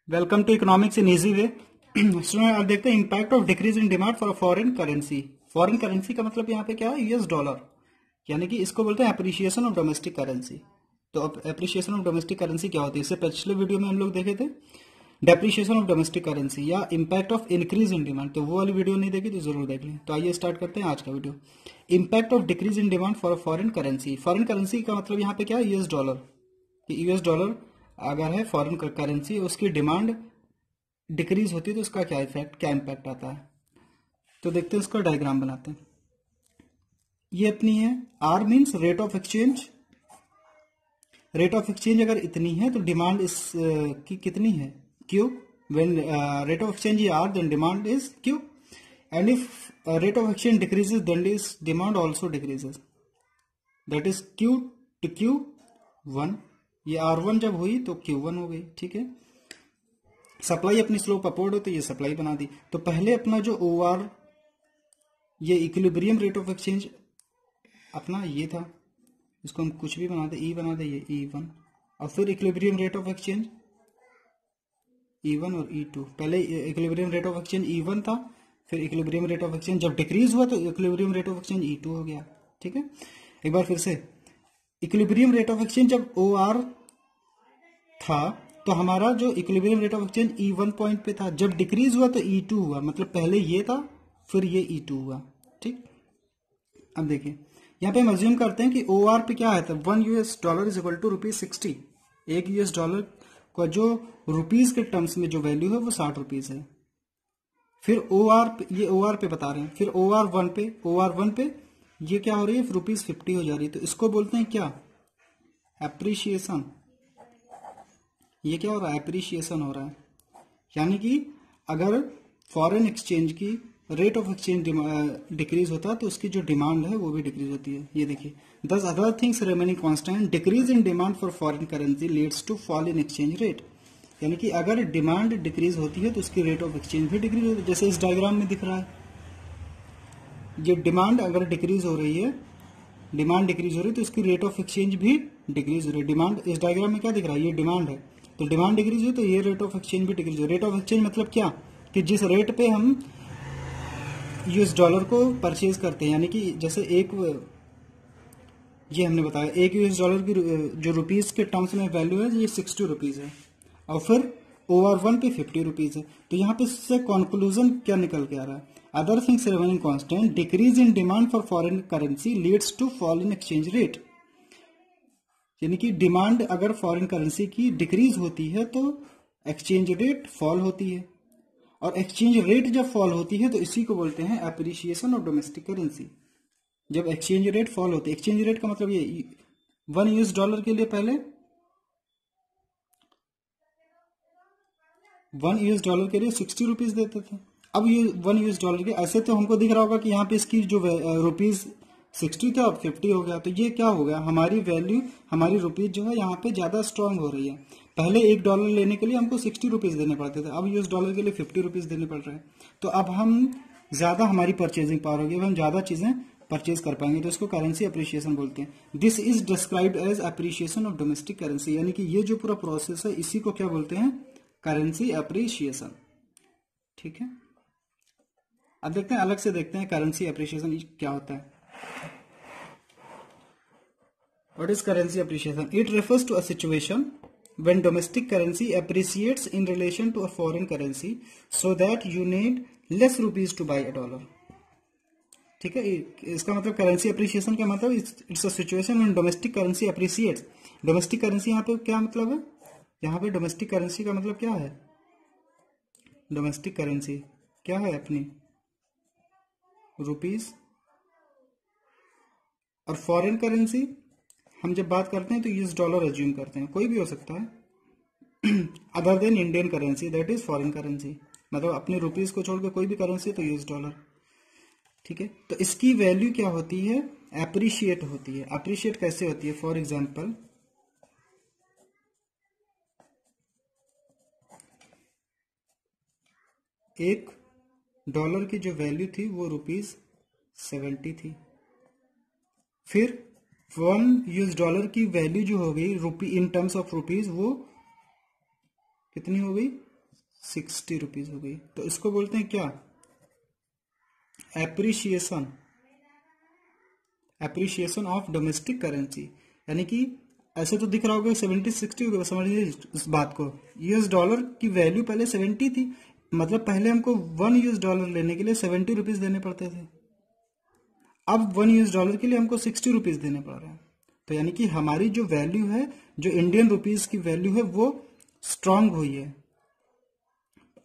Welcome to economics in easy way. Student आप देखते हैं impact of decrease in demand for foreign currency. Foreign currency का मतलब यहाँ पे क्या है, यूएस डॉलर, यानी कि इसको बोलते हैं एप्रिसिएशन ऑफ डोमेस्टिक करेंसी। तो अब एप्रिसिएशन ऑफ डोमेस्टिक करेंसी क्या होती है, इससे पिछले वीडियो में हम लोग देखे थे डेप्रिसिएशन ऑफ डोमेस्टिक करेंसी या impact of increase in demand. तो वो वाली वीडियो नहीं देखी तो जरूर देख लें। तो आइए स्टार्ट करते हैं आज का video. Impact of decrease in demand for foreign currency. Foreign currency का मतलब यहाँ पे क्या है, यूएस डॉलर। यूएस डॉलर अगर है फॉरेन करेंसी, उसकी डिमांड डिक्रीज होती है तो उसका क्या इफेक्ट, क्या इम्पैक्ट आता है। तो देखते हैं, उसका डायग्राम बनाते हैं। ये अपनी है R means rate of exchange. Rate of exchange अगर इतनी है तो डिमांड इस की कितनी है, Q. When rate of exchange is R then demand is Q, and if rate of exchange decreases then is demand also decreases, that is Q to Q one. ये R1 जब हुई तो Q1 हो गई, ठीक है। सप्लाई अपनी slope upward हो तो ये सप्लाई बना दी। तो पहले अपना जो OR, ये इक्विलिब्रियम रेट ऑफ एक्सचेंज अपना ये था, इसको हम कुछ भी बना दे, E बना दे, ये E1। और फिर equilibrium rate of exchange E1 और E2। पहले equilibrium rate of exchange E1 था, फिर इक्विलिब्रियम रेट ऑफ एक्सचेंज जब डिक्रीज हुआ तो equilibrium rate of exchange E2 हो गया, ठीक है। एक बार फिर से, इक्विलिब्रियम रेट ऑफ एक्सचेंज जब OR था तो हमारा जो equilibrium rate of exchange E1 point पे था, जब डिक्रीज हुआ तो E2 हुआ, मतलब पहले ये था फिर ये E2 हुआ, ठीक। अब देखिए यहाँ पे हम अज्यूम करते हैं कि OR पे क्या है, $1 इज इक्वल टू ₹60। एक US डॉलर का जो रुपीज के टर्म्स में जो वैल्यू है वो 60 रुपीज है। फिर OR ये OR पे बता रहे हैं, फिर OR1 पे ये क्या हो रही है, ₹50 हो जा रही है। तो इसको बोलते हैं क्या, एप्रिशिएशन। ये क्या हो रहा है, एप्रिशिएशन हो रहा है। यानी कि अगर फॉरेन एक्सचेंज की रेट ऑफ एक्सचेंज डिक्रीज होता है तो उसकी जो डिमांड है वो भी डिक्रीज होती है। ये देखिए, दस other things remaining constant, decrease in demand for foreign currency leads to fall in exchange rate. यानी कि अगर डिमांड डिक्रीज होती है तो उसकी रेट ऑफ एक्सचेंज भी डिक्रीज होती है, जैसे इस डायग्राम में दिख रहा है। ये डिमांड अगर डिक्रीज हो रही है, डिमांड डिक्रीज हो रही है तो इसकी रेट ऑफ एक्सचेंज भी डिक्रीज हो रही है। डिमांड इस डायग्राम में क्या दिख रहा है, ये डिमांड है, तो डिमांड डिक्रीज हुई तो ये रेट ऑफ एक्सचेंज भी डिक्रीज हो। रेट ऑफ एक्सचेंज मतलब क्या, कि जिस रेट पे हम यूएस डॉलर को परचेज करते हैं, यानी कि जैसे ये हमने बताया एक यूएस डॉलर की जो रुपीज के टर्म्स में वैल्यू है ये 60 रुपीज है, और फिर OR1 पे 50 रुपीज है। तो यहाँ पे इससे कंक्लूजन क्या निकल के आ रहा है, other things remaining constant, decrease in demand for foreign currency leads to fall in exchange rate. यानी कि डिमांड अगर फॉरेन करेंसी की डिक्रीज होती है तो एक्सचेंज रेट फॉल होती है, और एक्सचेंज रेट जब फॉल होती है तो इसी को बोलते हैं एप्रिसिएशन ऑफ डोमेस्टिक करेंसी। जब एक्सचेंज रेट फॉल होती है, एक्सचेंज रेट का मतलब ये $1 के लिए पहले $1 के लिए 60 रुपीज देते थे, अब ये $1 के, ऐसे तो हमको दिख रहा होगा कि यहाँ पे इसकी जो रुपीज 60 था अब 50 हो गया। तो ये क्या हो गया, हमारी वैल्यू, हमारी रुपीज जो है यहाँ पे ज्यादा स्ट्रांग हो रही है। पहले $1 लेने के लिए हमको 60 रुपीज देने पड़ते थे, अब US डॉलर के लिए 50 रुपीज देने पड़ रहे हैं। तो अब हम ज्यादा, हमारी परचेजिंग पावर होगी, अब हम ज्यादा चीजें परचेज कर पाएंगे, तो इसको करेंसी अप्रिशिएशन बोलते हैं। This is described as appreciation of domestic currency. यानी कि ये जो पूरा प्रोसेस है इसी को क्या बोलते हैं, करेंसी अप्रिशिएशन, ठीक है। अब देखते हैं, अलग से देखते हैं करेंसी अप्रिशिएशन क्या होता है। What is currency appreciation? It refers to a situation when domestic currency appreciates in relation to a foreign currency so that you need less rupees to buy a dollar. ठीक है, इसका मतलब currency appreciation का मतलब it's a situation when domestic currency appreciates. Domestic currency यहाँ पे क्या मतलब है, यहाँ पे डोमेस्टिक करेंसी का मतलब क्या है, डोमेस्टिक करेंसी क्या है अपनी रुपीज, और फॉरेन करेंसी हम जब बात करते हैं तो यूएस डॉलर अज्यूम करते हैं, कोई भी हो सकता है other than Indian currency, that is foreign currency. मतलब अपने रुपीज को छोड़ के कोई भी करेंसी तो यूएस डॉलर, ठीक है। तो इसकी वैल्यू क्या होती है, एप्रिशिएट होती है। अप्रिशिएट कैसे होती है, फॉर एग्जाम्पल $1 की जो वैल्यू थी वो ₹70 थी, फिर $1 की वैल्यू जो हो गई इन टर्म्स ऑफ रुपीज वो कितनी हो गई, ₹60 हो गई। तो इसको बोलते हैं क्या, appreciation, appreciation of domestic currency. यानी कि ऐसे तो दिख रहा होगा 70-60 होगा, समझ लीजिए इस बात को। यूएस डॉलर की वैल्यू पहले 70 थी, मतलब पहले हमको $1 लेने के लिए ₹70 देने पड़ते थे, अब $1 के लिए हमको ₹60 देने पड़ रहे हैं। तो यानी कि हमारी जो वैल्यू है, जो इंडियन रुपीज की वैल्यू है, वो स्ट्रांग हुई है।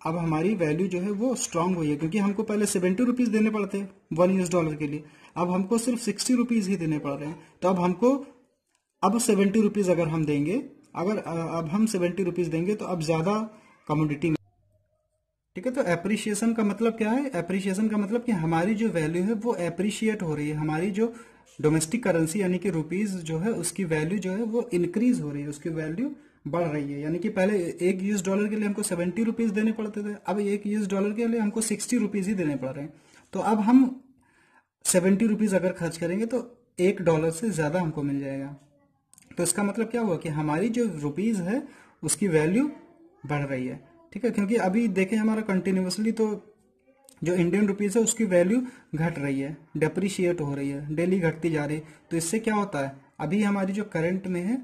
अब हमारी वैल्यू जो है वो स्ट्रांग हुई है, क्योंकि हमको पहले ₹70 देने पड़ते $1 के लिए, अब हमको सिर्फ ₹60 ही देने पड़ रहे हैं। तो अब हमको अब ₹70 अगर हम देंगे, अगर अब हम ₹70 देंगे तो अब ज्यादा कमोडिटी, ठीक है। तो एप्रिशिएशन का मतलब क्या है, एप्रिशिएशन का मतलब कि हमारी जो वैल्यू है वो एप्रिशिएट हो रही है, हमारी जो डोमेस्टिक करेंसी यानी कि रुपीज जो है उसकी वैल्यू जो है वो इंक्रीज हो रही है, उसकी वैल्यू बढ़ रही है। यानी कि पहले $1 के लिए हमको ₹70 देने पड़ते थे, अब $1 के लिए हमको ₹60 ही देने पड़ रहे हैं। तो अब हम ₹70 अगर खर्च करेंगे तो $1 से ज्यादा हमको मिल जाएगा। तो इसका मतलब क्या हुआ कि हमारी जो रुपीज है उसकी वैल्यू बढ़ रही है, ठीक है। क्योंकि अभी देखें हमारा कंटिन्यूसली तो जो इंडियन रुपीज है उसकी वैल्यू घट रही है, डेप्रिशिएट हो रही है, डेली घटती जा रही है। तो इससे क्या होता है, अभी हमारी जो करंट में है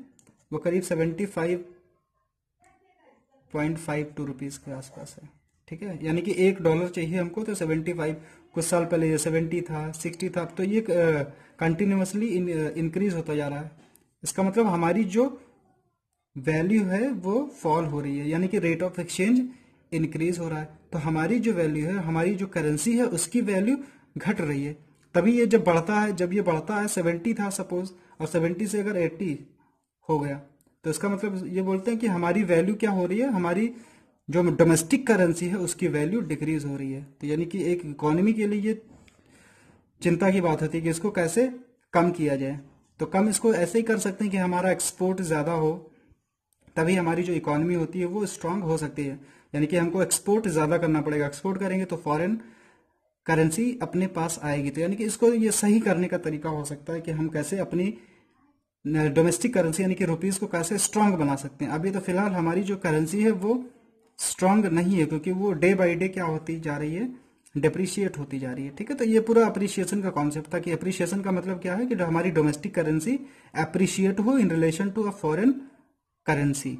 वो करीब 75.52 के आसपास है, ठीक है। यानी कि $1 चाहिए हमको तो 75, कुछ साल पहले ये 70 था, 60 था, तो ये कंटिन्यूसली इंक्रीज होता जा रहा है। इसका मतलब हमारी जो वैल्यू है वो फॉल हो रही है, यानी कि रेट ऑफ एक्सचेंज इंक्रीज हो रहा है। तो हमारी जो वैल्यू है, हमारी जो करेंसी है उसकी वैल्यू घट रही है। तभी ये जब बढ़ता है, जब ये बढ़ता है 70 था सपोज, और 70 से अगर 80 हो गया, तो इसका मतलब ये बोलते हैं कि हमारी वैल्यू क्या हो रही है, हमारी जो डोमेस्टिक करेंसी है उसकी वैल्यू डिक्रीज हो रही है। तो यानी कि एक इकोनॉमी के लिए ये चिंता की बात होती है कि इसको कैसे कम किया जाए। तो कम इसको ऐसे ही कर सकते हैं कि हमारा एक्सपोर्ट ज्यादा हो, तभी हमारी जो इकोनॉमी होती है वो स्ट्रांग हो सकती है। यानी कि हमको एक्सपोर्ट ज्यादा करना पड़ेगा, एक्सपोर्ट करेंगे तो फॉरेन करेंसी अपने पास आएगी। तो यानी कि इसको ये सही करने का तरीका हो सकता है कि हम कैसे अपनी डोमेस्टिक करेंसी यानी कि रुपीज को कैसे स्ट्रांग बना सकते हैं। अभी तो फिलहाल हमारी जो करेंसी है वो स्ट्रांग नहीं है, क्योंकि वो डे बाय डे क्या होती जा रही है, डेप्रिशिएट होती जा रही है, ठीक है। तो ये पूरा अप्रिशिएशन का कॉन्सेप्ट था कि अप्रिशिएशन का मतलब क्या है कि जो हमारी डोमेस्टिक करेंसी अप्रिशिएट हो in relation to a foreign currency.